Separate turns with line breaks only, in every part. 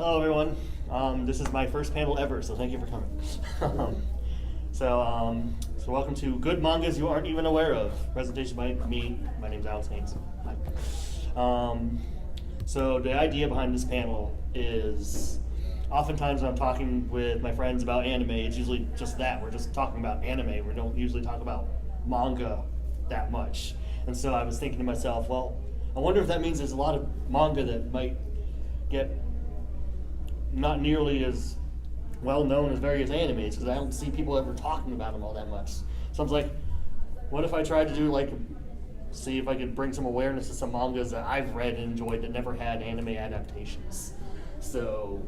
Hello, everyone. This is my first panel ever, so thank you for coming. So welcome to Good Mangas You Aren't Even Aware Of. Presentation by me. My name's Alex Haynes. Hi. So the idea behind this panel is, oftentimes when I'm talking with my friends about anime, it's usually just that. We're just talking about anime. We don't usually talk about manga that much. And so I was thinking to myself, well, I wonder if that means there's a lot of manga that might get not nearly as well known as various animes, because I don't see people ever talking about them all that much. So I was like, what if I tried to do see if I could bring some awareness to some mangas that I've read and enjoyed that never had anime adaptations. So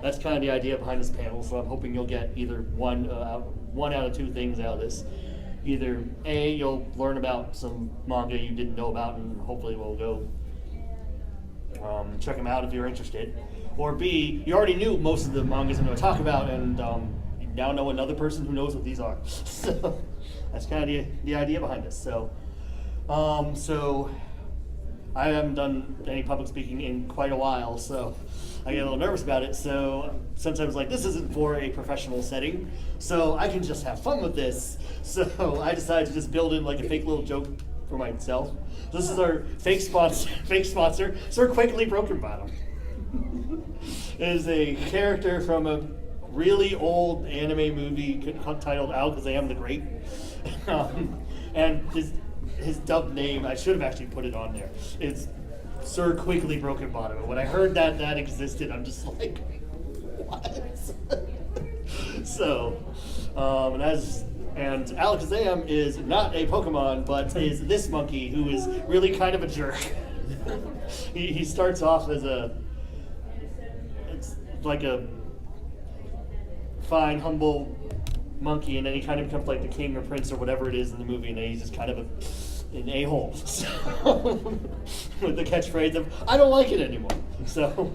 that's kind of the idea behind this panel. So I'm hoping you'll get either one out of two things out of this. Either A, you'll learn about some manga you didn't know about, and hopefully we'll go check them out if you're interested. Or B, you already knew most of the mangas I'm going to talk about, and you now know another person who knows what these are. So that's kind of the idea behind this. So I haven't done any public speaking in quite a while, so I get a little nervous about it. So since I was like, this isn't for a professional setting, so I can just have fun with this. So I decided to just build in like a fake little joke for myself. This is our fake sponsor, Sir Quickly Broken Bottom. It is a character from a really old anime movie titled Alakazam the Great. And his dubbed name, I should have actually put it on there, is Sir Quickly Broken Bottom. And when I heard that existed, I'm just like, what? So, and Alakazam is not a Pokemon, but is this monkey who is really kind of a jerk. He starts off as like a fine, humble monkey, and then he kind of becomes like the king or prince or whatever it is in the movie, and then he's just kind of an a-hole. So, with the catchphrase of, I don't like it anymore. So,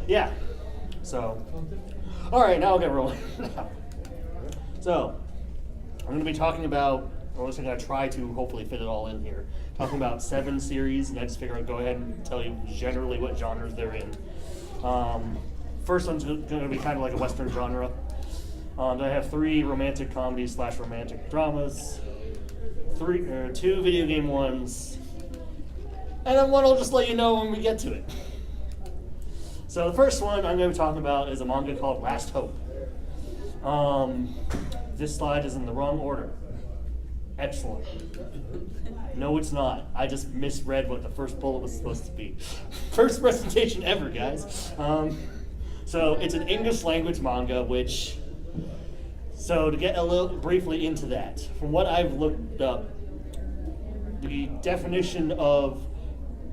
yeah. So, all right, now I'll get rolling. So, I'm going to be talking about, or at least I'm going to try to hopefully fit it all in here, talking about 7 series, and I just figure I'd go ahead and tell you generally what genres they're in. First one's going to be kind of like a Western genre. I have 3 romantic comedies / romantic dramas, 2 video game ones, and then one I'll just let you know when we get to it. So the first one I'm going to be talking about is a manga called Last Hope. This slide is in the wrong order. Excellent. No, it's not. I just misread what the first bullet was supposed to be. First presentation ever, guys. So it's an English language manga, so to get a little briefly into that, from what I've looked up, the definition of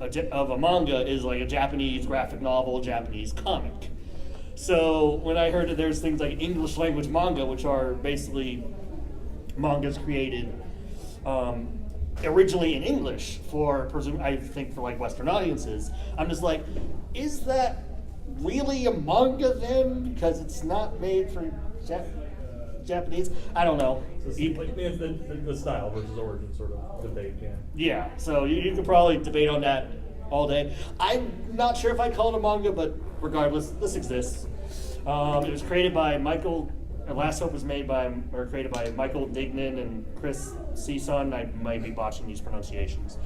a manga is like a Japanese graphic novel, Japanese comic. So when I heard that there's things like English language manga, which are basically mangas created originally in English I think for like Western audiences, I'm just like, is that really a manga then? Because it's not made for Japanese? I don't know.
So it's the style versus origin sort of debate, yeah.
Yeah, so you could probably debate on that all day. I'm not sure if I'd call it a manga, but regardless, this exists. It was created by Last Hope was created by Michael Dignan and Chris Season. I might be botching these pronunciations.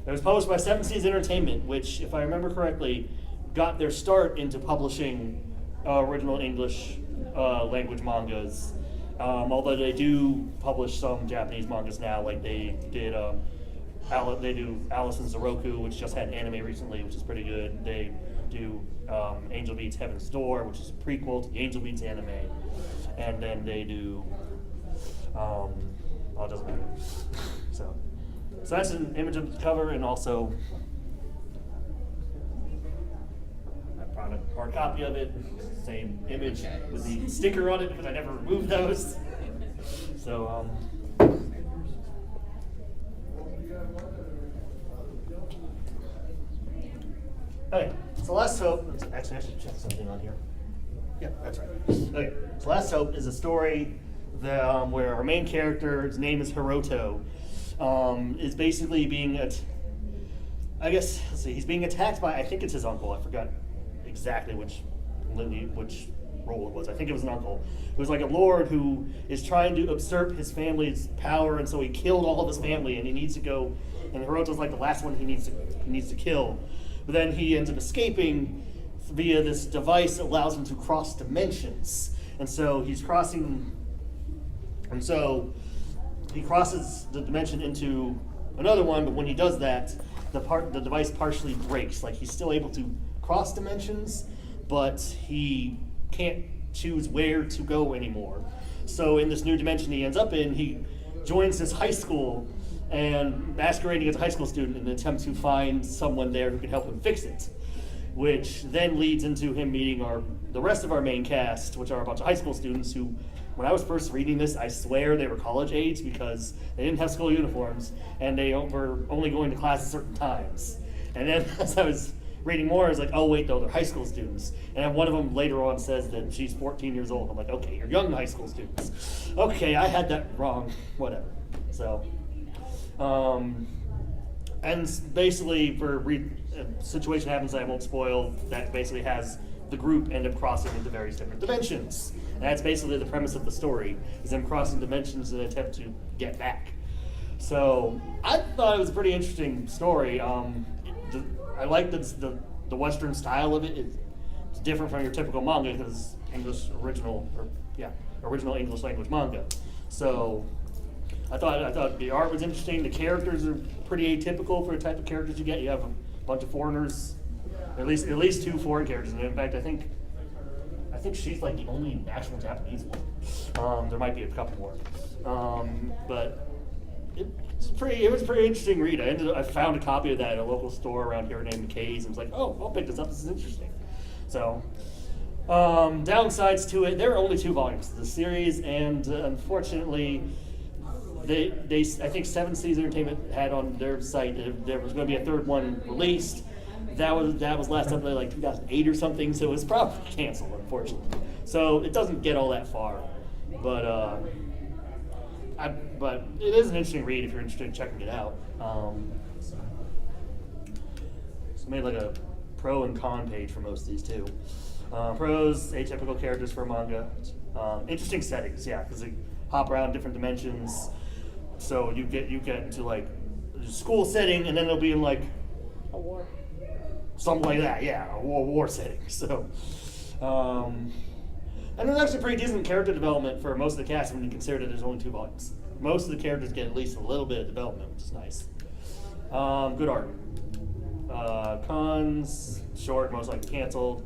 It was published by Seven Seas Entertainment, which, if I remember correctly, got their start into publishing original English language mangas. Although they do publish some Japanese mangas now, like they did. They do Alice in Zoroku, which just had an anime recently, which is pretty good. They do Angel Beats Heaven's Door, which is a prequel to the Angel Beats anime, and then they do. It doesn't matter. So that's an image of the cover, and also I brought a hard copy of it. Same image with the sticker on it because I never removed those. So okay, so Last Hope. Actually, I should check something on here. Yeah, that's right. Okay, so Last Hope is a story that, where our main character, his name is Hiroto, is basically being I guess, let's see, he's being attacked by, I think it's his uncle. I forgot exactly which role it was. I think it was an uncle. It was like a lord who is trying to usurp his family's power, and so he killed all of his family, and he needs to go, and Hiroto's like the last one he needs to kill. But then he ends up escaping via this device that allows him to cross dimensions. And so he crosses the dimension into another one, but when he does that, the device partially breaks. Like, he's still able to cross dimensions, but he can't choose where to go anymore. So in this new dimension he ends up in, he joins this high school and masquerading as a high school student in an attempt to find someone there who can help him fix it, which then leads into him meeting the rest of our main cast, which are a bunch of high school students who, when I was first reading this, I swear they were college age because they didn't have school uniforms and they were only going to class at certain times. And then as I was reading more, I was like, oh wait, no, they're high school students. And then one of them later on says that she's 14 years old. I'm like, okay, you're young high school students. Okay, I had that wrong, whatever. So, and basically a situation happens that I won't spoil, that basically has the group end up crossing into various different dimensions. And that's basically the premise of the story, is them crossing dimensions in an attempt to get back. So I thought it was a pretty interesting story. I like the Western style of it. It's different from your typical manga because original English language manga. So I thought the art was interesting. The characters are pretty atypical for the type of characters you get. You have a bunch of foreigners, at least 2 foreign characters. And in fact, I think she's like the only actual Japanese one. There might be a couple more, but it was a pretty interesting read. I found a copy of that at a local store around here named McKay's, and was like, oh, I'll pick this up. This is interesting. So, downsides to it: there are only 2 volumes of the series, and unfortunately, they I think 7 Seas Entertainment had on their site there was going to be a 3rd one released. That was last updated like 2008 or something, so it was probably canceled, unfortunately. So it doesn't get all that far, but it is an interesting read if you're interested in checking it out. So I made like a pro and con page for most of these too. Pros: atypical characters for a manga. Interesting settings, yeah, because they hop around different dimensions. So you get into like a school setting, and then they'll be in like
A war.
something like that, yeah, a war setting. So, and there's actually pretty decent character development for most of the cast when you consider that there's only 2 volumes. Most of the characters get at least a little bit of development, which is nice. Good art. Cons: short, most likely canceled.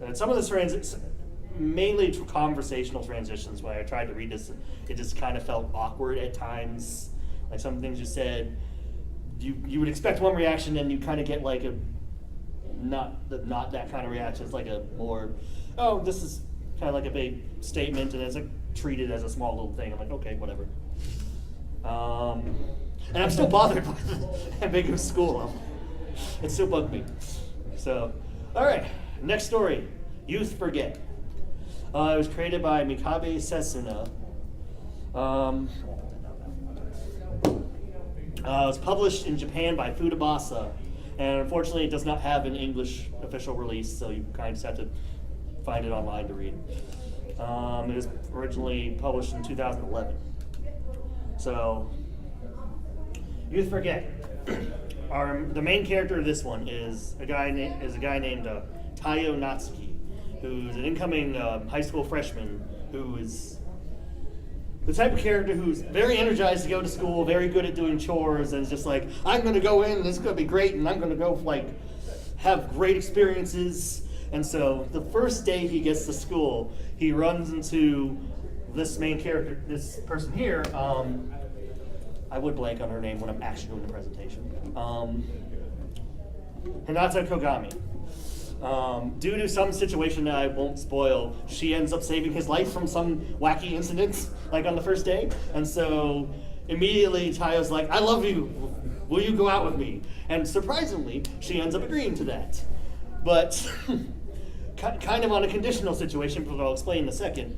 And some of the mainly conversational transitions. When I tried to read this, it just kind of felt awkward at times. Like some things you said, you would expect one reaction, and you kind of get like a not that kind of reaction. It's like a more, oh, this is kind of like a big statement, and it's like treated as a small little thing. I'm like, okay, whatever. And I'm still bothered by the ambiguous school. It still bugged me. So, all right, next story, Youth Forget. It was created by Mikabe Setsuna. It was published in Japan by Futabasa, and unfortunately it does not have an English official release, so you kind of just have to find it online to read. It was originally published in 2011. So, Youth Forget. The main character of this one is a guy named Taiyo Natsuki, who's an incoming high school freshman who is the type of character who's very energized to go to school, very good at doing chores, and is just like, I'm going to go in, and it's going to be great, and I'm going to go have great experiences. And so the first day he gets to school, he runs into this main character, this person here. I would blank on her name when I'm actually doing the presentation. Hinata Kogami. Due to some situation that I won't spoil, she ends up saving his life from some wacky incident, like on the first day. And so immediately Tayo's like, I love you, will you go out with me? And surprisingly, she ends up agreeing to that. But kind of on a conditional situation, which I'll explain in a second.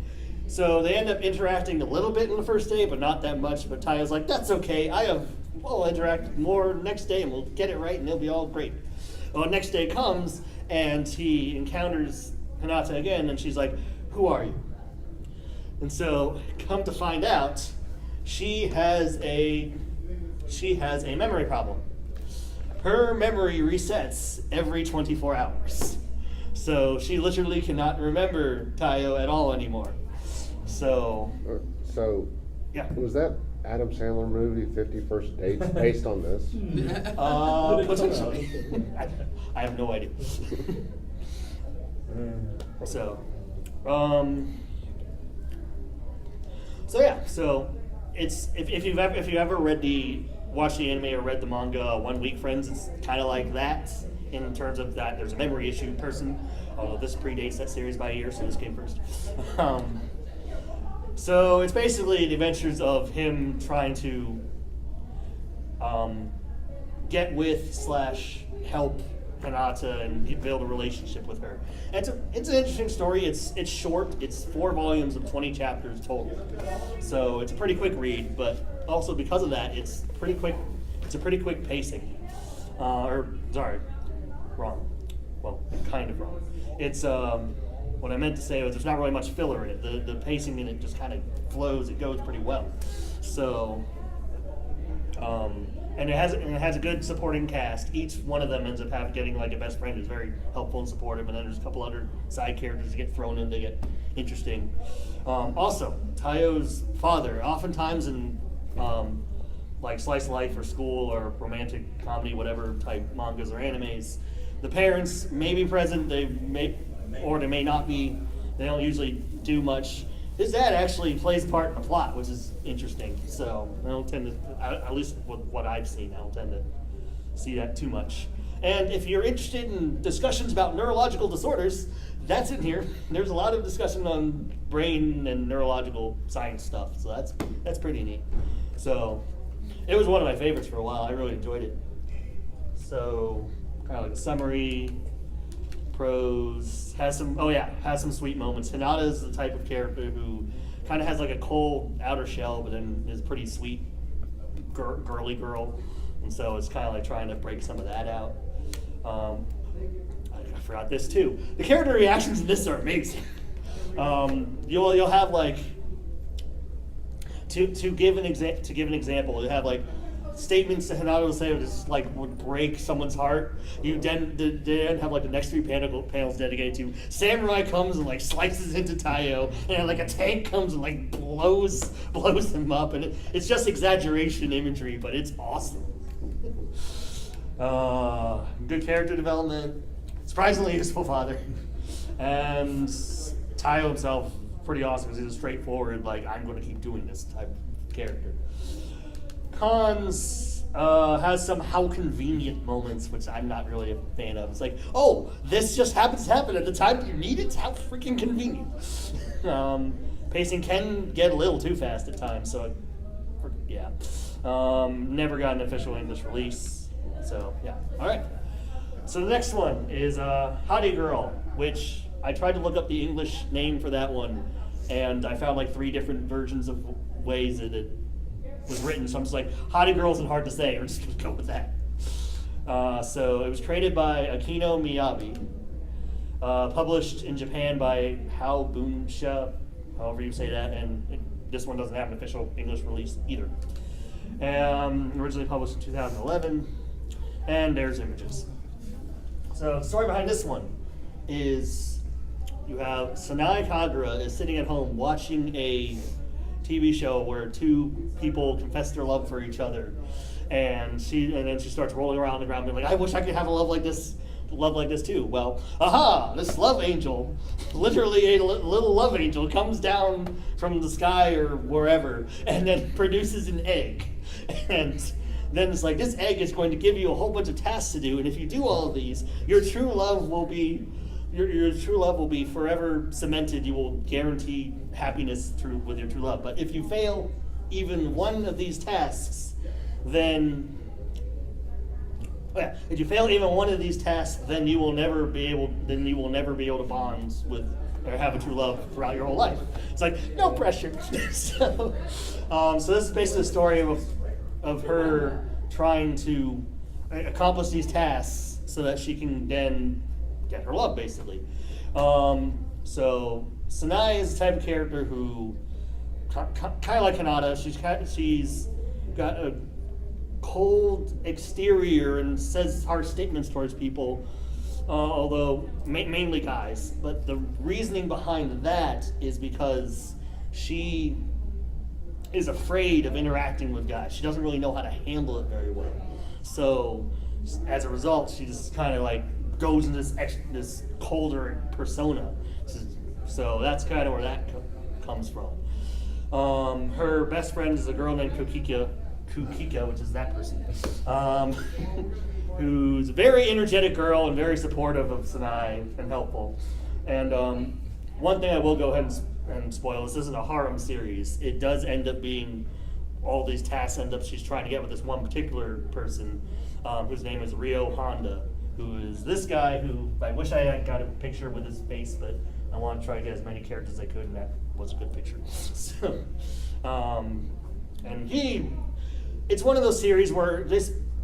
So they end up interacting a little bit on the first day, but not that much. But Tayo's like, that's okay, I have we'll interact more next day and we'll get it right and it'll be all great. Well, next day comes and he encounters Hinata again and she's like, who are you? And so, come to find out, she has a memory problem. Her memory resets every 24 hours. So she literally cannot remember Tayo at all anymore. So yeah.
Was that Adam Sandler movie 50 First Dates based on this?
Potentially. I have no idea. So it's if you've ever watched the anime or read the manga 1 Week Friends, it's kind of like that in terms of that there's a memory issue person. Although this predates that series by a year, so this came first. So it's basically the adventures of him trying to get with / help Hinata and build a relationship with her. And it's an interesting story. It's short. It's 4 volumes of 20 chapters total. So it's a pretty quick read, but also because of that, it's pretty quick. It's a pretty quick pacing. Wrong. Well, kind of wrong. It's what I meant to say was there's not really much filler in it. The pacing in it just kind of flows. It goes pretty well. So, and it has a good supporting cast. Each one of them ends up getting like a best friend who's very helpful and supportive, and then there's a couple other side characters that get thrown in. They get interesting. Also, Tayo's father, oftentimes in like slice of life or school or romantic comedy, whatever type mangas or animes, the parents may be present. They may not be. They don't usually do much. His dad actually plays a part in the plot, which is interesting. So I don't tend to, at least with what I've seen, I don't tend to see that too much. And if you're interested in discussions about neurological disorders, that's in here. There's a lot of discussion on brain and neurological science stuff. So that's pretty neat. So it was one of my favorites for a while. I really enjoyed it. So kind of like a summary. Prose has some sweet moments. Hinata is the type of character who kind of has like a cold outer shell, but then is a pretty sweet, girly girl, and so it's kind of like trying to break some of that out. I forgot this too. The character reactions in this are amazing. You'll have like to give an example. You have like statements that Hinata will say just like would break someone's heart. You then have like the next 3 panels dedicated to samurai comes and like slices into Tayo, and like a tank comes and like blows him up, and it's just exaggeration imagery, but it's awesome. Good character development, surprisingly useful father, and Tayo himself pretty awesome because he's a straightforward like I'm going to keep doing this type of character. Cons has some how convenient moments, which I'm not really a fan of. It's like, oh, this just happens to happen at the time you need it? How freaking convenient. Pacing can get a little too fast at times, so yeah. Never got an official English release, so yeah. All right. So the next one is Hottie Girl, which I tried to look up the English name for that one, and I found like 3 different versions of ways that it was written, so I'm just like, Hottie Girl isn't hard to say, we're just going to go with that. So it was created by Akino Miyabi, published in Japan by Hao Bunsha, however you say that, and this one doesn't have an official English release either. Originally published in 2011, and there's images. So the story behind this one is you have Sanae Kagura is sitting at home watching a TV show where 2 people confess their love for each other, and then she starts rolling around on the ground being like, I wish I could have a love like this too. Well, this love angel, literally a little love angel, comes down from the sky or wherever and then produces an egg, and then it's like, this egg is going to give you a whole bunch of tasks to do, and if you do all of these, your true love will be forever cemented. You will guarantee happiness with your true love. But if you fail even one of these tasks, then you will never be able to bond with or have a true love throughout your whole life. It's like, no pressure. So this is basically the story of of her trying to accomplish these tasks so that she can then get her love, basically. So Sanai is the type of character who, kind of like Hinata, she's got a cold exterior and says harsh statements towards people, although mainly guys. But the reasoning behind that is because she is afraid of interacting with guys. She doesn't really know how to handle it very well. So as a result, she just kind of like goes into this colder persona. So that's kind of where that comes from. Her best friend is a girl named Kukika, which is that person, who's a very energetic girl and very supportive of Sanai and helpful. And one thing I will go ahead and spoil, this isn't a harem series. It does end up being all these tasks she's trying to get with this one particular person, whose name is Ryo Honda, who is this guy who, I wish I had got a picture with his face, but I want to try to get as many characters as I could, and that was a good picture. So, and it's one of those series where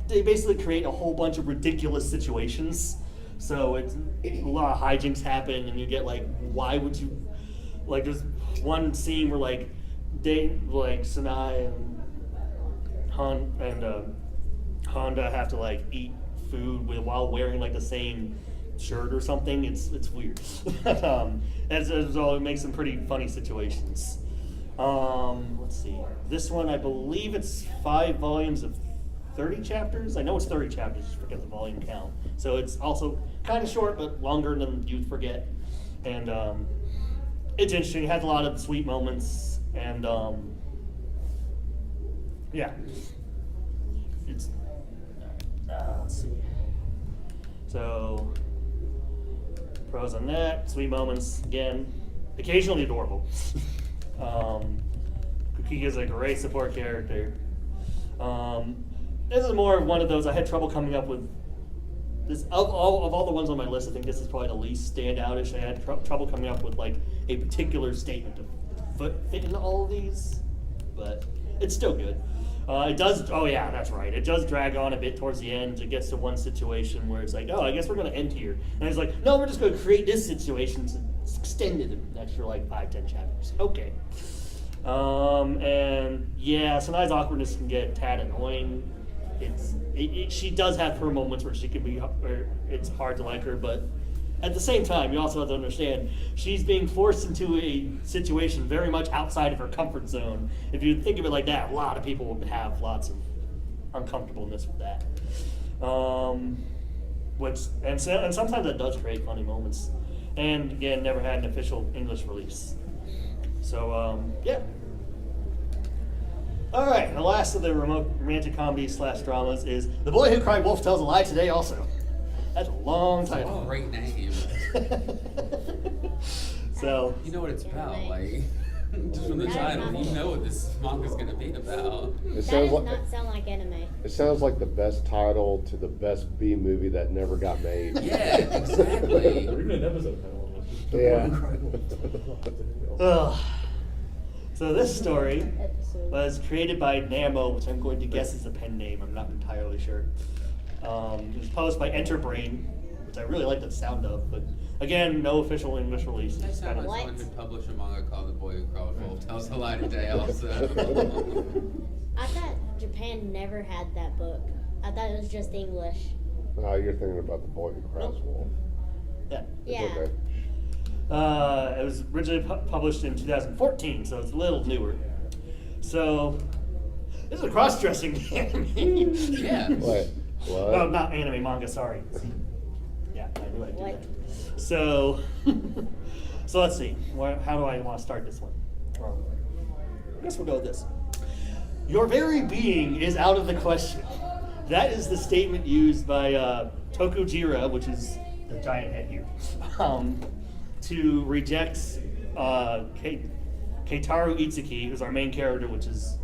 they basically create a whole bunch of ridiculous situations. So a lot of hijinks happen, and you get like, why would you, like, there's one scene where like Sanai and Honda have to like eat food while wearing like the same shirt or something. It's weird. As a result, it makes some pretty funny situations. Let's see. This one, I believe it's 5 volumes of 30 chapters. I know it's 30 chapters, just forget the volume count. So it's also kind of short, but longer than you'd forget. And it's interesting. It has a lot of sweet moments, and yeah. It's let's see. So pros on that, sweet moments again, occasionally adorable. Kukika is a great support character. This is more of one of those I had trouble coming up with. This of all the ones on my list, I think this is probably the least standoutish. I had trouble coming up with like a particular statement to fit into all of these, but it's still good. It does. Oh yeah, that's right. It does drag on a bit towards the end. It gets to one situation where it's like, oh, I guess we're going to end here, and it's like, no, we're just going to create this situation. So it's extended an extra like 5-10 chapters. Okay. And yeah, Sanai's awkwardness can get a tad annoying. She does have her moments where where it's hard to like her, but at the same time, you also have to understand she's being forced into a situation very much outside of her comfort zone. If you think of it like that, a lot of people would have lots of uncomfortableness with that. And sometimes that does create funny moments. And again, never had an official English release. So yeah. All right, the last of the romantic comedies / dramas is The Boy Who Cried Wolf Tells a Lie Today also. That's a long title.
Great name.
So
you know what it's about, like just from the title, you know what this manga's gonna be about.
It
That does not sound like anime.
It sounds like the best title to the best B movie that never got made.
Yeah, exactly.
Or even an episode title.
Yeah.
So this story
Episode.
was created by Namo, which I'm going to guess is a pen name. I'm not entirely sure. It was published by Enterbrain, which I really like the sound of, but again, no official English release.
I
It's
sound
kind
like
of,
someone who published a manga called The Boy Who Cried Wolf Tells a Lie Today also.
I thought Japan never had that book. I thought it was just English.
Oh, you're thinking about The Boy Who Cries Wolf.
yeah.
Yeah.
It's okay.
It was originally published in 2014, so it's a little newer. So this is a cross-dressing anime.
Yeah.
What?
Oh, not anime, manga. Sorry. Yeah, I knew I'd do
What?
that. So, so let's see. How do I want to start this one? I guess we'll go with this. Your very being is out of the question. That is the statement used by Tokujira, which is the giant head here, to reject Keitaru Itsuki, who's our main character, which is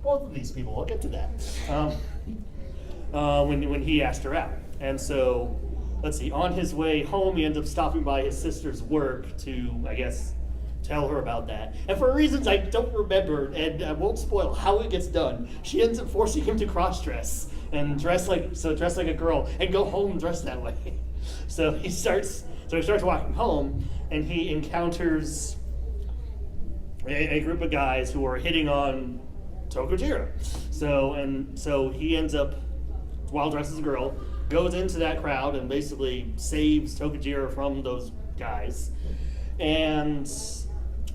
both of these people. I'll get to that. When he asked her out. And so, let's see, on his way home, he ends up stopping by his sister's work to, I guess, tell her about that. And for reasons I don't remember, and I won't spoil how it gets done, she ends up forcing him to cross-dress and dress like a girl and go home dressed that way. So he starts walking home, and he encounters a group of guys who are hitting on Tokujira. So he ends up, while dressed as a girl, goes into that crowd and basically saves Tokujira from those guys. And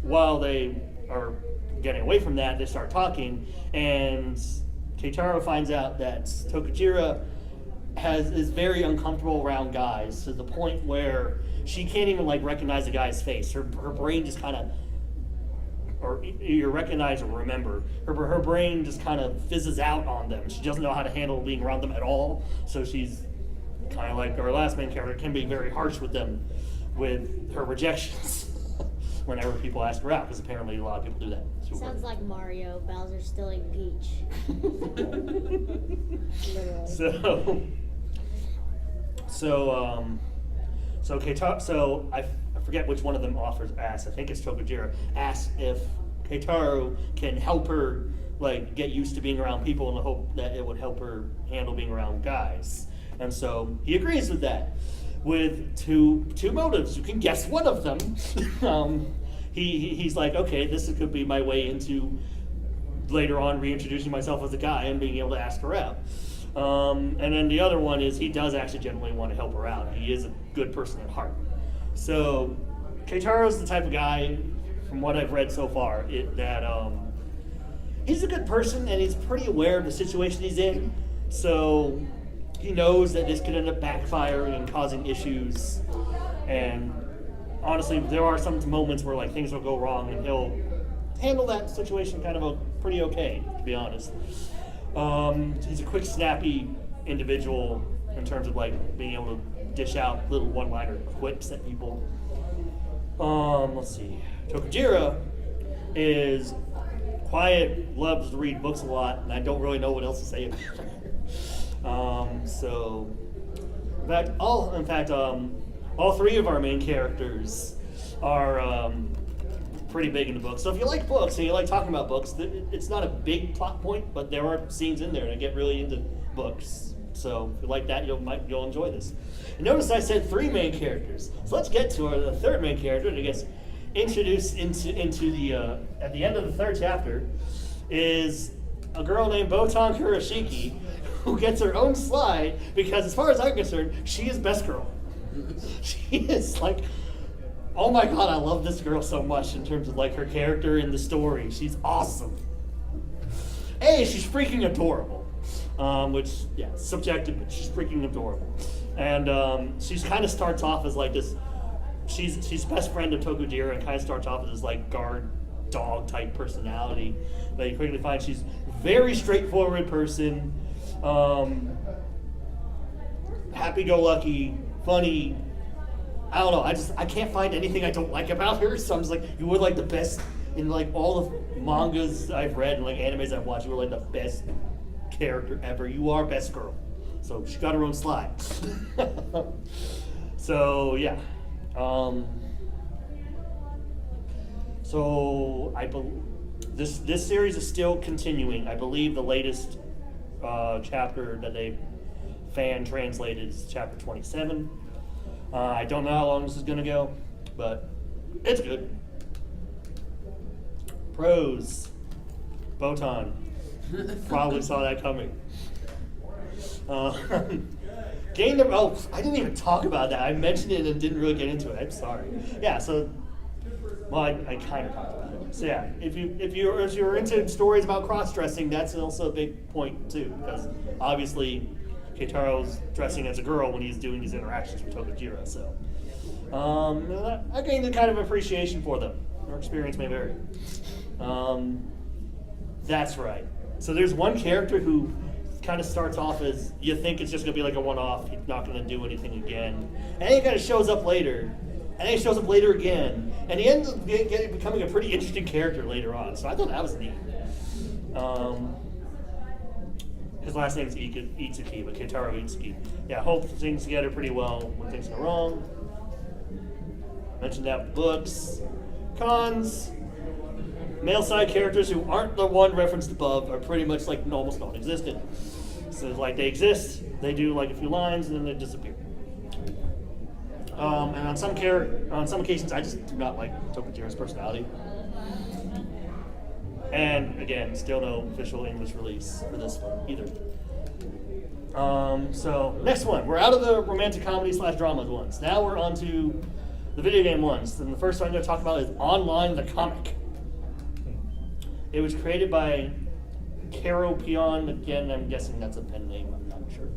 while they are getting away from that, they start talking, and Keitaro finds out that Tokujira is very uncomfortable around guys, to the point where she can't even like recognize a guy's face. Her brain just kind of, or you recognize or remember, her brain just kind of fizzes out on them. She doesn't know how to handle being around them at all. So she's kind of like our last main character, can be very harsh with them, with her rejections whenever people ask her out, because apparently a lot of people do that.
Sounds like Mario. Bowser's stealing Peach. Literally.
So I forget which one of them asks. I think it's Tokujira asks if Keitaro can help her like get used to being around people in the hope that it would help her handle being around guys. And so he agrees with that, with two motives. You can guess one of them. He's like, okay, this could be my way into later on reintroducing myself as a guy and being able to ask her out. And then the other one is he does actually genuinely want to help her out. He is a good person at heart. So Keitaro's the type of guy, from what I've read so far, that he's a good person and he's pretty aware of the situation he's in. So he knows that this could end up backfiring and causing issues. And honestly, there are some moments where like things will go wrong, and he'll handle that situation kind of pretty okay, to be honest. He's a quick, snappy individual in terms of like being able to dish out little one-liner quips at people. Let's see. Tokujira is quiet, loves to read books a lot, and I don't really know what else to say about her. All three of our main characters are pretty big into books. So if you like books and you like talking about books, it's not a big plot point, but there are scenes in there that get really into books. So if you like that, you'll enjoy this. And notice I said three main characters. So let's get to the third main character that gets introduced into the at the end of the third chapter, is a girl named Botan Kurashiki, who gets her own slide because, as far as I'm concerned, she is best girl. She is like, oh my god, I love this girl so much in terms of like her character in the story. She's awesome. She's freaking adorable. Which, yeah, subjective, but she's freaking adorable. And she's kind of starts off as like this, she's best friend of Tokujira, and kind of starts off as this like guard dog type personality. But you quickly find she's a very straightforward person, happy-go-lucky, funny. I don't know, I can't find anything I don't like about her, so I'm just like, you were like the best in like all the mangas I've read and like animes I've watched. You were like the best character ever. You are best girl. So she got her own slide. So yeah. So I believe this series is still continuing. I believe the latest chapter that they fan translated is chapter 27. I don't know how long this is gonna go, but it's good. Pros. Botan. Probably saw that coming. Game number. Oh, I didn't even talk about that. I mentioned it and didn't really get into it. I'm sorry. Yeah. So, well, I kind of talked about it. So yeah, if you're into stories about cross-dressing, that's also a big point too, because obviously Keitaro's dressing as a girl when he's doing these interactions with Tokujira. So, I gained a kind of appreciation for them. Your experience may vary. That's right. So there's one character who kind of starts off as, you think it's just going to be like a one-off, he's not going to do anything again. And then he kind of shows up later, and then he shows up later again, and he ends up becoming a pretty interesting character later on. So I thought that was neat. His last name is Itsuki, but Keitaro Itsuki. Yeah, holds things together pretty well when things go wrong. Mentioned that books. Cons. Male side characters who aren't the one referenced above are pretty much like almost non-existent. So it's like they exist, they do like a few lines, and then they disappear. And on some occasions, I just do not like Tokatira's personality. And again, still no official English release for this one either. So next one, we're out of the romantic comedy / drama ones. Now we're on to the video game ones. And the first one I'm going to talk about is Online the Comic. It was created by Karo Pion. Again, I'm guessing that's a pen name. I'm not sure.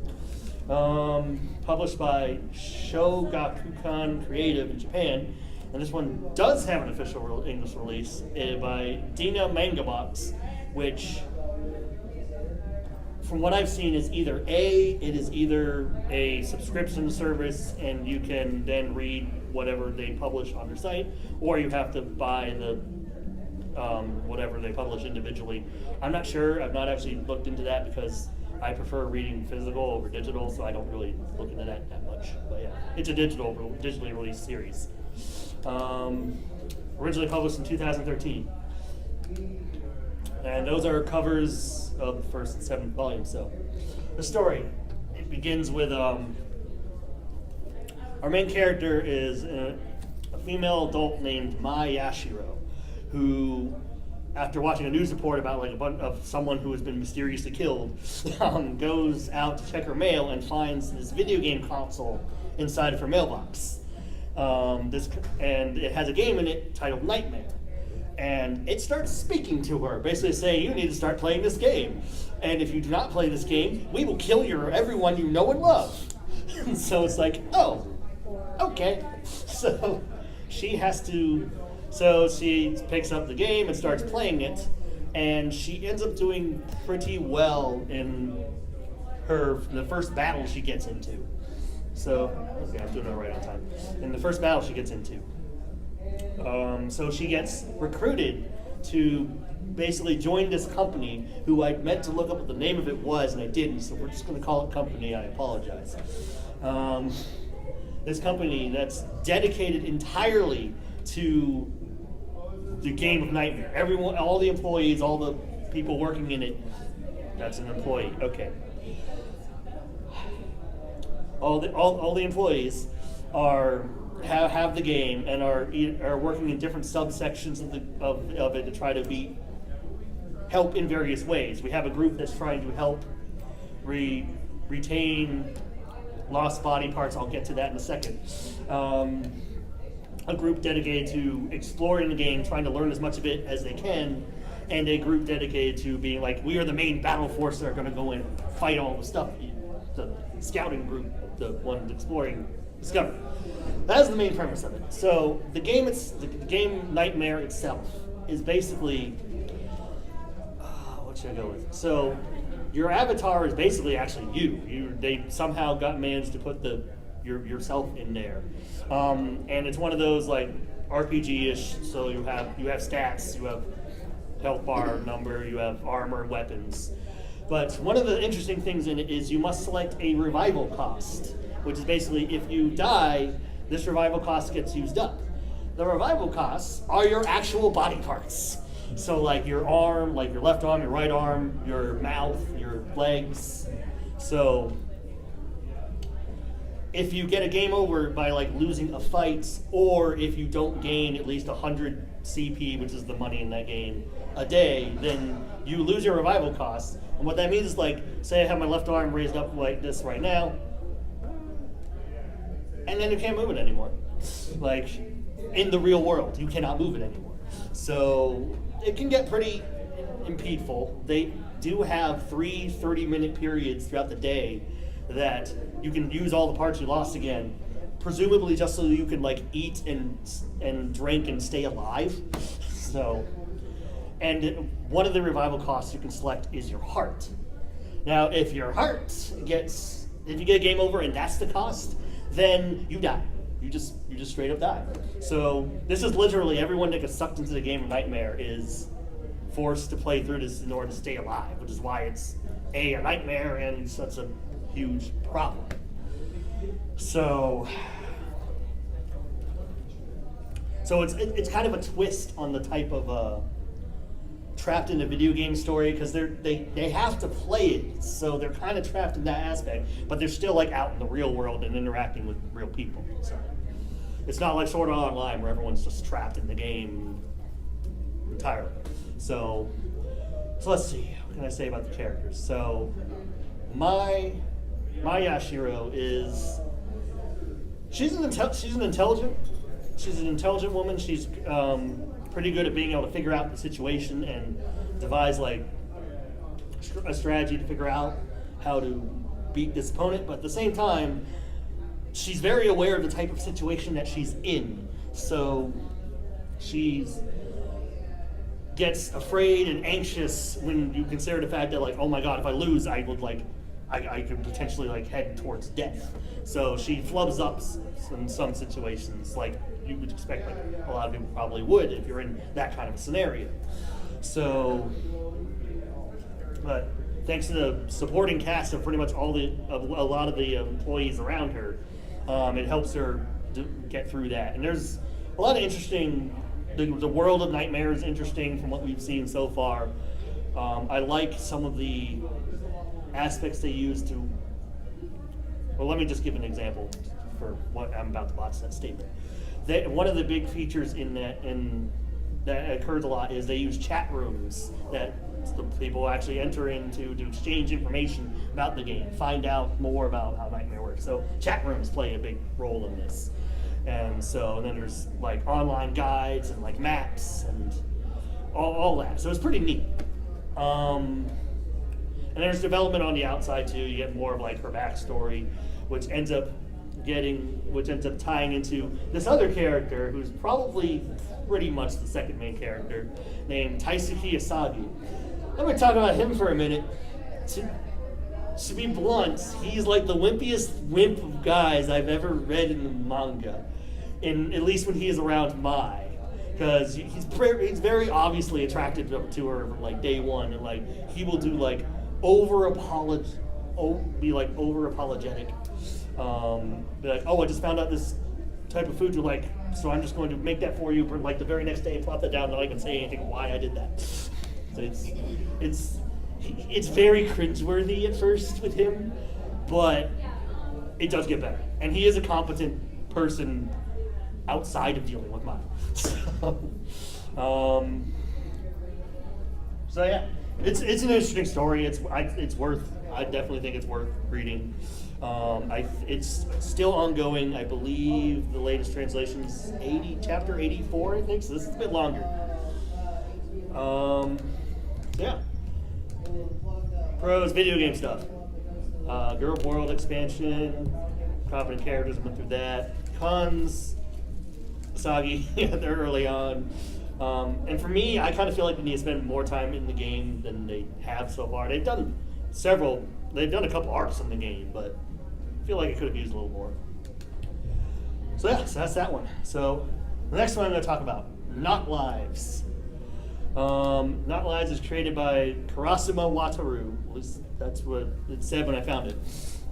Published by Shogakukan Creative in Japan. And this one does have an official English release by Dina Manga Box, which, from what I've seen, is either a subscription service and you can then read whatever they publish on their site, or you have to buy the whatever they publish individually. I'm not sure. I've not actually looked into that because I prefer reading physical over digital, so I don't really look into that much. But yeah, it's a digitally released series. Originally published in 2013. And those are covers of the first 7 volumes. So the story, it begins with our main character is a female adult named Mai Yashiro, who, after watching a news report about like a bunch of someone who has been mysteriously killed, goes out to check her mail and finds this video game console inside of her mailbox. And it has a game in it titled Nightmare. And it starts speaking to her, basically saying, you need to start playing this game. And if you do not play this game, we will kill everyone you know and love. And so it's like, oh, okay. So she picks up the game and starts playing it. And she ends up doing pretty well in the first battle she gets into. So, okay, I'm doing it right on time. In the first battle she gets into. So she gets recruited to basically join this company who I meant to look up what the name of it was and I didn't, so we're just going to call it company. I apologize. This company that's dedicated entirely to the game of Nightmare. Everyone, all the employees, all the people working in it, that's an employee. Okay. All the employees have the game and are working in different subsections of it to try to help in various ways. We have a group that's trying to help retain lost body parts. I'll get to that in a second. A group dedicated to exploring the game, trying to learn as much of it as they can, and a group dedicated to being like, we are the main battle force that are going to go and fight all the stuff. The scouting group, the one exploring, discover. That is the main premise of it. So the game Nightmare itself is basically, what should I go with? So your avatar is basically actually you. They somehow managed to put yourself in there, and it's one of those like RPG-ish. So you have stats, you have health bar number, you have armor and weapons. But one of the interesting things in it is you must select a revival cost, which is basically if you die, this revival cost gets used up. The revival costs are your actual body parts. So like your arm, like your left arm, your right arm, your mouth, your legs. So if you get a game over by like losing a fight, or if you don't gain at least 100 CP, which is the money in that game, a day, then you lose your revival costs. And what that means is like, say I have my left arm raised up like this right now, and then you can't move it anymore. Like, in the real world, you cannot move it anymore. So it can get pretty impedeful. They do have 3 30-minute periods throughout the day that you can use all the parts you lost again, presumably just so you can like eat and drink and stay alive. So, and one of the revival costs you can select is your heart. Now, if your heart if you get a game over and that's the cost, then you die. You just straight up die. So this is literally everyone that gets sucked into the game of Nightmare is forced to play through this in order to stay alive, which is why it's a nightmare and such a huge problem. So So it's kind of a twist on the type of trapped in a video game story, because they have to play it, so they're kind of trapped in that aspect, but they're still like out in the real world and interacting with real people. So it's not like Sword Art Online where everyone's just trapped in the game entirely. So let's see, what can I say about the characters? So my Yashiro is she's an intelligent woman. She's pretty good at being able to figure out the situation and devise like a strategy to figure out how to beat this opponent. But at the same time, she's very aware of the type of situation that she's in. So she's gets afraid and anxious when you consider the fact that, like, oh my god, if I lose, I would I could potentially like head towards death. So she flubs up in some situations, like you would expect, like a lot of people probably would if you're in that kind of a scenario. So, but thanks to the supporting cast of pretty much a lot of the employees around her, it helps her get through that. And there's a lot of interesting. The world of Nightmare is interesting from what we've seen so far. I like some of the aspects they use to. Well, let me just give an example for what I'm about to botch that statement. One of the big features in that occurs a lot is they use chat rooms that the people actually enter into to exchange information about the game, find out more about how Nightmare works. So chat rooms play a big role in this. And then there's like online guides and like maps and all that. So it's pretty neat. And there's development on the outside too. You get more of like her backstory, which ends up tying into this other character who's probably pretty much the second main character, named Taisuke Asagi. I'm going to talk about him for a minute. To be blunt, he's like the wimpiest wimp of guys I've ever read in the manga, at least when he is around Mai, because he's very obviously attracted to her from like day one, and like he will do like be like over apologetic, be like, oh, I just found out this type of food you like, so I'm just going to make that for you, but like the very next day plop that down, not even say anything why I did that. So it's very cringeworthy at first with him, but it does get better. And he is a competent person outside of dealing with mine. So yeah, it's an interesting story. I definitely think it's worth reading. It's still ongoing. I believe the latest translation is chapter 84, I think. So this is a bit longer. Yeah. Pros, video game stuff. Girl World expansion, competent characters, went through that. Cons, Asagi, they're early on. And for me, I kind of feel like they need to spend more time in the game than they have so far. They've done a couple arcs in the game, but I feel like it could have used a little more. So yeah, so that's that one. So the next one I'm going to talk about, Not Lives. Not Lives is created by Karasuma Wataru. At least that's what it said when I found it.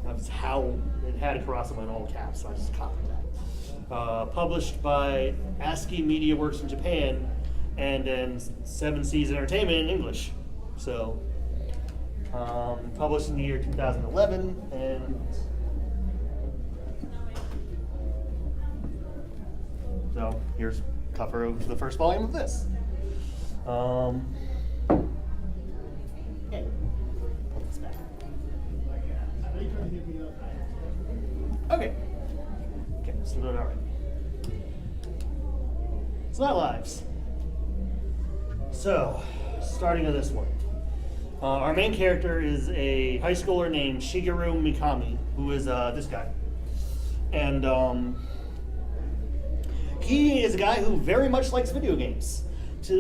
That's how it had Karasuma in all caps, so I just copied that. Published by ASCII Media Works in Japan, and then Seven Seas Entertainment in English. So, published in the year 2011, and so here's a cover of the first volume of this. Okay. Put this back. Okay. Okay, so doing all right. It's Not Lives. So, starting with this one. Our main character is a high schooler named Shigeru Mikami, who is this guy. And he is a guy who very much likes video games.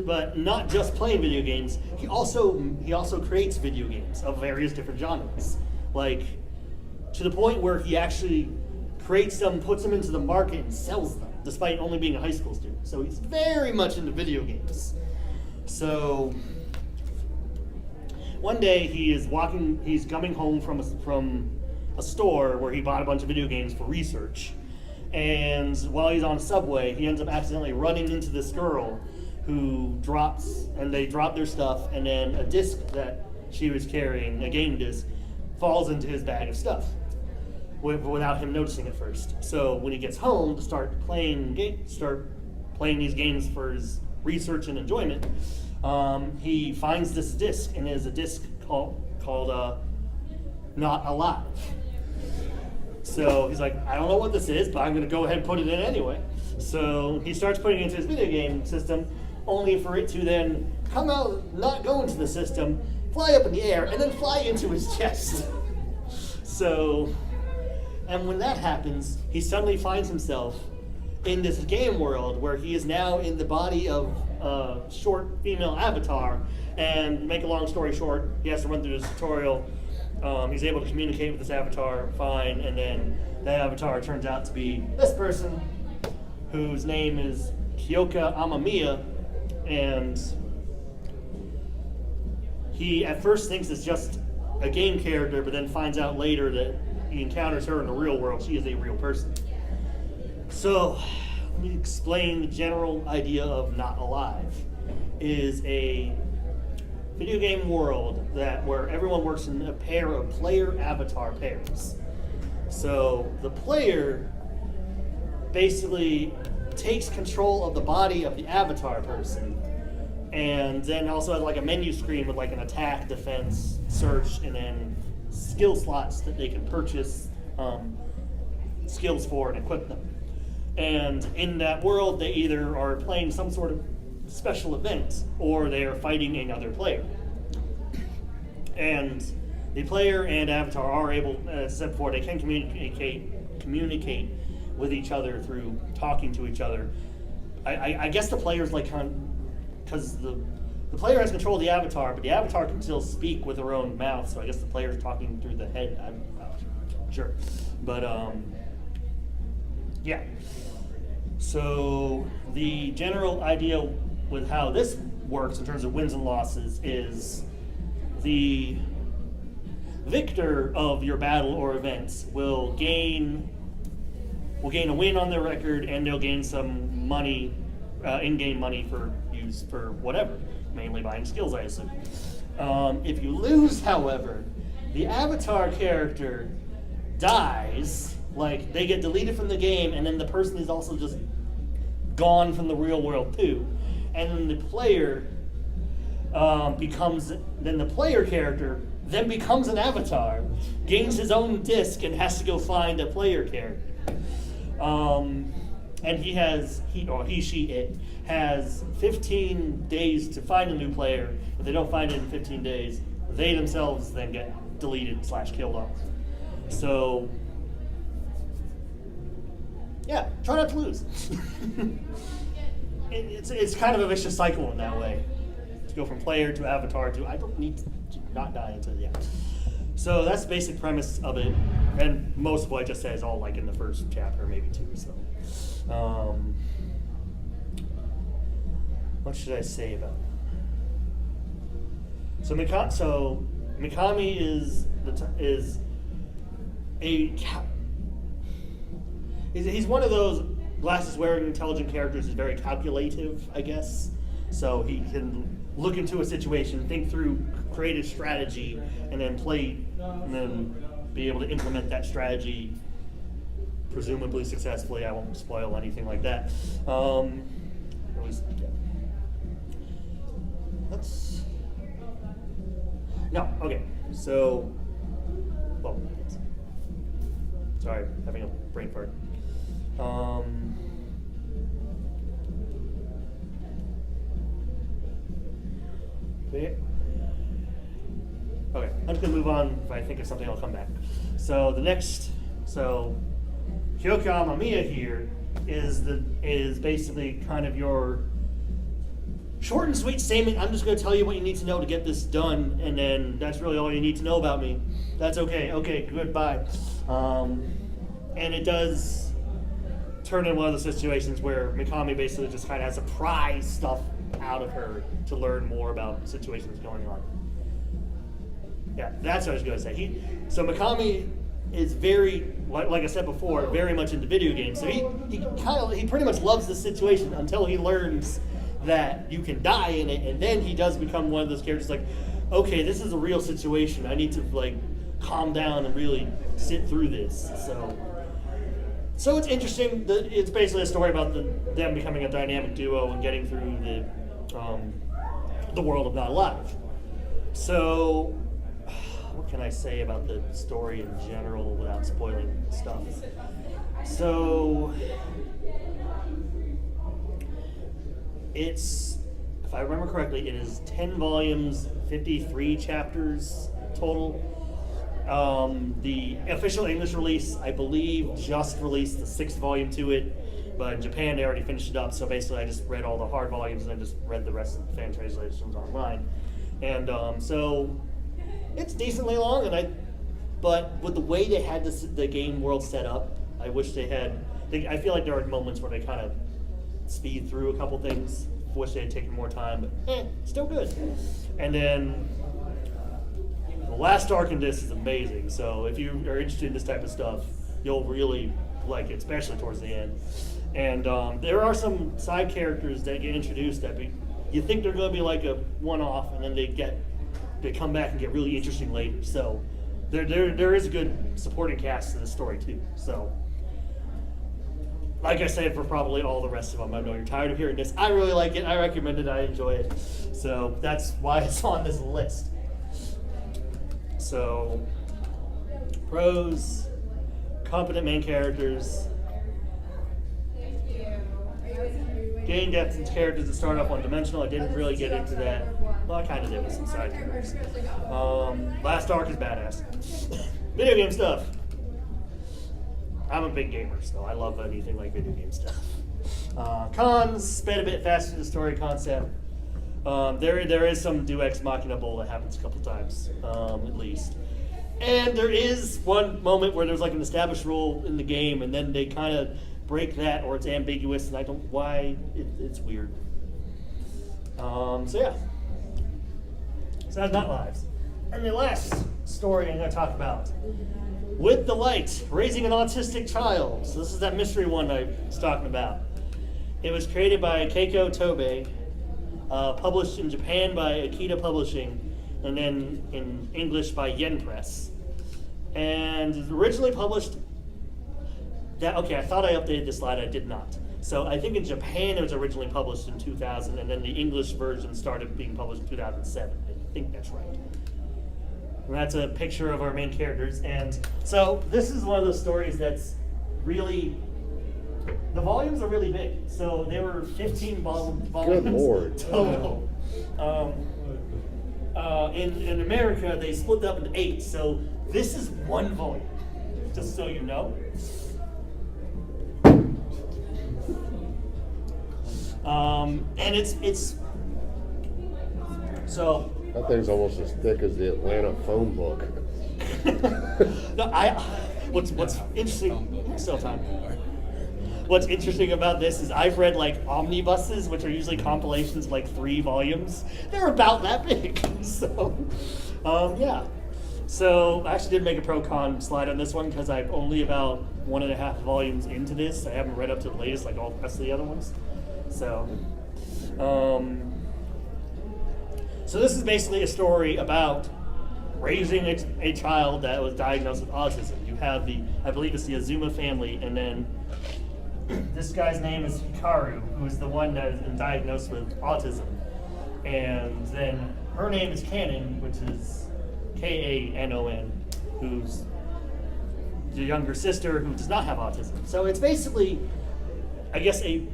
But not just playing video games, he also creates video games of various different genres. Like, to the point where he actually creates them, puts them into the market, and sells them, despite only being a high school student. So he's very much into video games. So one day he's coming home from a store where he bought a bunch of video games for research. And while he's on a subway, he ends up accidentally running into this girl who they drop their stuff, and then a disc that she was carrying, a game disc, falls into his bag of stuff without him noticing at first. So when he gets home to start playing these games for his research and enjoyment, he finds this disc, and it is a disc called Not Alive. So he's like, I don't know what this is, but I'm going to go ahead and put it in anyway. So he starts putting it into his video game system, only for it to then come out, not go into the system, fly up in the air, and then fly into his chest. So, and when that happens, he suddenly finds himself in this game world where he is now in the body of a short female avatar. And make a long story short, he has to run through this tutorial. He's able to communicate with this avatar fine, and then that avatar turns out to be this person, whose name is Kyoka Amamiya, and he at first thinks it's just a game character, but then finds out later that he encounters her in the real world. She is a real person. So, let me explain the general idea of Not Alive. It is a video game world where everyone works in a pair of player avatar pairs. So the player basically takes control of the body of the avatar person, and then also has like a menu screen with like an attack, defense, search, and then skill slots that they can purchase skills for and equip them. And in that world, they either are playing some sort of special event, or they are fighting another player. And the player and avatar are able, as I said before, they can communicate with each other through talking to each other. I guess the player's like, because the player has control of the avatar, but the avatar can still speak with her own mouth, so I guess the player's talking through the head. I'm not sure. But, yeah. So the general idea with how this works in terms of wins and losses is the victor of your battle or events will gain a win on their record, and they'll gain some money, in-game money for use for whatever, mainly buying skills, I assume. If you lose, however, the avatar character dies, like they get deleted from the game, and then the person is also just gone from the real world too. And then the player character then becomes an avatar, gains his own disc, and has to go find a player character. And it has 15 days to find a new player. If they don't find it in 15 days, they themselves then get deleted / killed off. So, yeah, try not to lose. It's kind of a vicious cycle in that way. To go from player to avatar to I don't need to not die until the end. So that's the basic premise of it, and most of what I just said is all like in the first chapter, maybe two. So, what should I say about it? So Mikami he's one of those glasses-wearing intelligent characters. Is very calculative, I guess. So he can look into a situation, think through, create a strategy, and then be able to implement that strategy, presumably successfully. I won't spoil anything like that. Okay. So, sorry, having a brain fart. Okay, I'm just gonna move on. If I think of something, I'll come back. So Kyoka Amamiya here is basically kind of your short and sweet statement. I'm just gonna tell you what you need to know to get this done, and then that's really all you need to know about me. That's okay. Okay, goodbye. And it does turn in one of the situations where Mikami basically just kind of has to pry stuff out of her to learn more about situations going on. Yeah, that's what I was going to say. So Mikami is very, like I said before, very much into video games. So he pretty much loves the situation until he learns that you can die in it, and then he does become one of those characters like, okay, this is a real situation. I need to like calm down and really sit through this. So it's interesting. It's basically a story about them becoming a dynamic duo and getting through the world of Not Alive. So, what can I say about the story in general without spoiling stuff? So, it's, if I remember correctly, it is 10 volumes, 53 chapters total. The official English release, I believe, just released the 6th volume to it, but in Japan they already finished it up, so basically I just read all the hard volumes and then just read the rest of the fan translations online. And so it's decently long, but with the way they had the game world set up, I wish they had, I feel like there are moments where they kind of speed through a couple things. Wish they had taken more time, but still good. And then the last arc in this is amazing, so if you are interested in this type of stuff, you'll really like it, especially towards the end. And there are some side characters that get introduced that you think they're going to be like a one-off, and then they come back and get really interesting later. So there is a good supporting cast to this story too. So, like I said, for probably all the rest of them, I know you're tired of hearing this. I really like it. I recommend it. I enjoy it. So that's why it's on this list. So, pros, competent main characters, gain depth into characters that start off one-dimensional. I didn't really get into that. Well, I kind of did with some side characters. Last arc is badass. Video game stuff. I'm a big gamer, so I love anything like video game stuff. Cons, sped a bit faster the story concept. There is some Deus Ex Machina bull that happens a couple times, at least. And there is one moment where there's like an established rule in the game, and then they kind of break that, or it's ambiguous, and I don't why it's weird. So yeah. So that's Not Lives. And the last story I'm going to talk about. With the Light, Raising an Autistic Child. So this is that mystery one I was talking about. It was created by Keiko Tobey, published in Japan by Akita Publishing, and then in English by Yen Press. And it was originally published, I thought I updated this slide, I did not. So I think in Japan it was originally published in 2000, and then the English version started being published in 2007. I think that's right. And that's a picture of our main characters. And so this is one of those stories that's really, the volumes are really big. So there were 15 volumes
Good Lord.
total. In America, they split up into 8. So this is one volume, just so you know. And it's so.
That thing's almost as thick as the Atlanta phone book.
No, what's interesting? Still time. What's interesting about this is I've read like omnibuses, which are usually compilations of like 3 volumes. They're about that big. So, yeah. So I actually did make a pro-con slide on this one because I'm only about 1.5 volumes into this. I haven't read up to the latest like all the rest of the other ones. So, so this is basically a story about raising a child that was diagnosed with autism. You have I believe it's the Azuma family, and then this guy's name is Hikaru, who is the one that has been diagnosed with autism. And then her name is Kanon, which is Kanon, who's the younger sister who does not have autism. So it's basically, I guess, a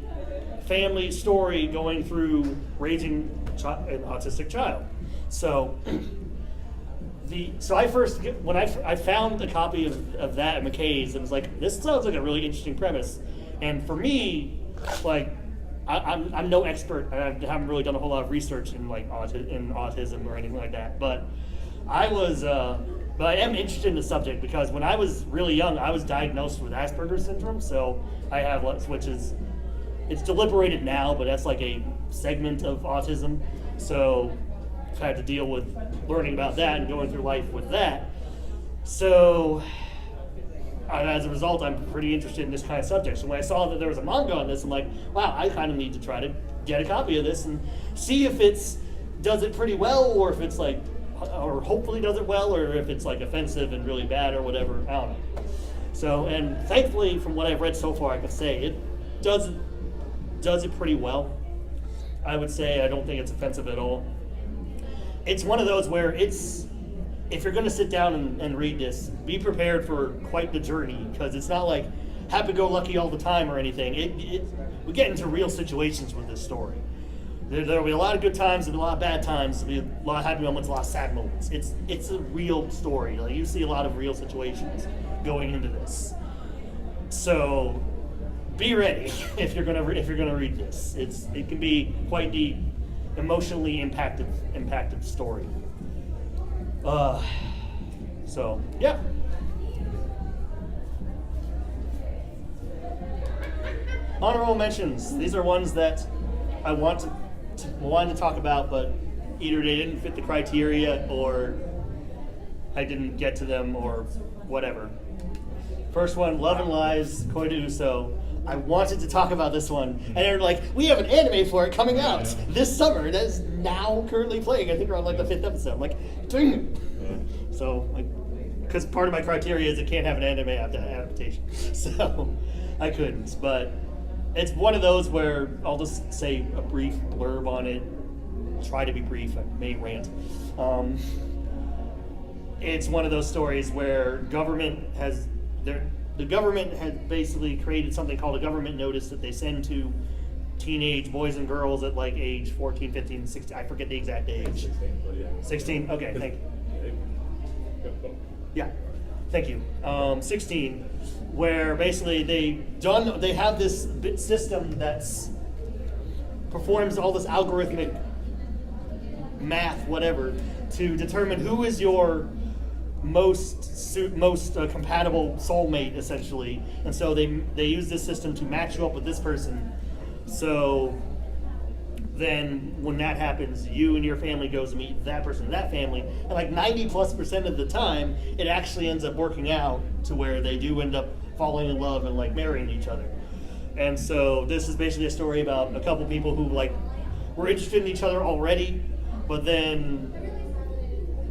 family story going through raising an autistic child. So I first, when I found a copy of that at McKay's, and was like, this sounds like a really interesting premise. And for me, like, I'm no expert. I haven't really done a whole lot of research in like in autism or anything like that. But I am interested in the subject because when I was really young, I was diagnosed with Asperger's syndrome. So I have which is, it's deliberated now, but that's like a segment of autism. So I've had to deal with learning about that and going through life with that. So as a result, I'm pretty interested in this kind of subject. So when I saw that there was a manga on this, I'm like, wow, I kind of need to try to get a copy of this and see if does it pretty well, or if it's like, or hopefully does it well, or if it's like offensive and really bad or whatever. I don't know. So, and thankfully, from what I've read so far, I can say it does it pretty well. I would say I don't think it's offensive at all. It's one of those where if you're going to sit down and read this, be prepared for quite the journey, because it's not like happy-go-lucky all the time or anything. We get into real situations with this story. There'll be a lot of good times and a lot of bad times. There'll be a lot of happy moments, a lot of sad moments. It's a real story. Like, you see a lot of real situations going into this. So be ready if you're gonna read this. It can be quite the emotionally impacted story. So yeah. Honorable mentions. These are ones that I wanted to talk about, but either they didn't fit the criteria, or I didn't get to them, or whatever. First one, Love and Lies, Koide Uso. I wanted to talk about this one, and they're like, we have an anime for it coming out this summer that is now currently playing. I think we're on like the 5th episode. I'm like, dang it. So, because part of my criteria is it can't have an anime adaptation. So, I couldn't. But it's one of those where I'll just say a brief blurb on it. Try to be brief. I may rant. It's one of those stories where the government has basically created something called a government notice that they send to teenage boys and girls at like age 14, 15, 16. I forget the exact age.
16, but yeah.
16? Okay, thank you. Yeah, thank you. 16, where basically they have this system that's performs all this algorithmic math, whatever, to determine who is your most compatible soulmate, essentially. And so they use this system to match you up with this person. So then when that happens, you and your family goes to meet that person and that family, and like 90+% of the time it actually ends up working out to where they do end up falling in love and like marrying each other. And so this is basically a story about a couple people who like were interested in each other already, but then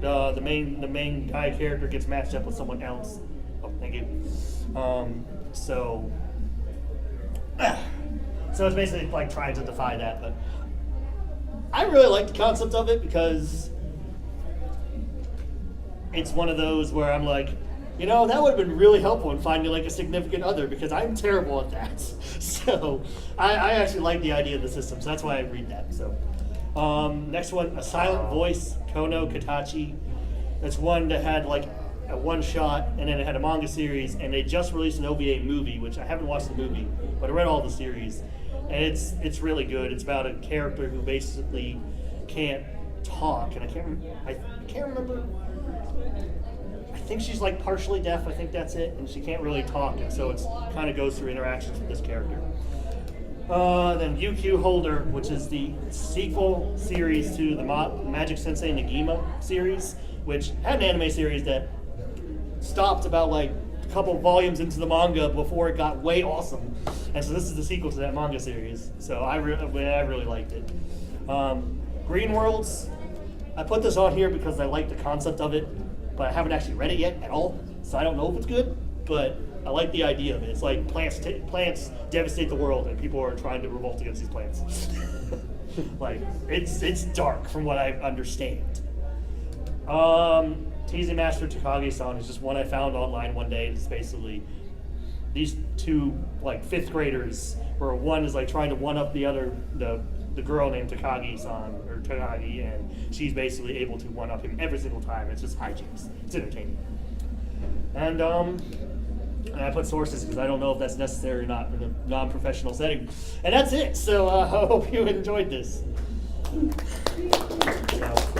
the main guy character gets matched up with someone else. Oh, thank you. So it's basically like trying to defy that. But I really like the concept of it because it's one of those where I'm like, you know, that would have been really helpful in finding like a significant other, because I'm terrible at that. So I actually like the idea of the system, so that's why I read that. So next one, A Silent Voice, Kono Katachi. That's one that had like a one shot, and then it had a manga series, and they just released an OVA movie, which I haven't watched the movie, but I read all the series, and it's really good. It's about a character who basically can't talk, and I can't remember. I think she's like partially deaf. I think that's it, and she can't really talk, and so it's kind of goes through interactions with this character. Then UQ Holder, which is the sequel series to the Magic Sensei Negima series, which had an anime series that stopped about like a couple volumes into the manga before it got way awesome. And so this is the sequel to that manga series. So I really liked it. Green Worlds, I put this on here because I like the concept of it, but I haven't actually read it yet at all, so I don't know if it's good, but I like the idea of it. It's like plants devastate the world, and people are trying to revolt against these plants. Like, it's dark from what I understand. Teasing Master Takagi-san is just one I found online one day. It's basically these two like 5th graders, where one is like trying to one up the other, the girl named Takagi-san or Takagi, and she's basically able to one up him every single time. It's just hijinks. It's entertaining. And I put sources because I don't know if that's necessary or not in a non-professional setting. And that's it. So I hope you enjoyed this. So.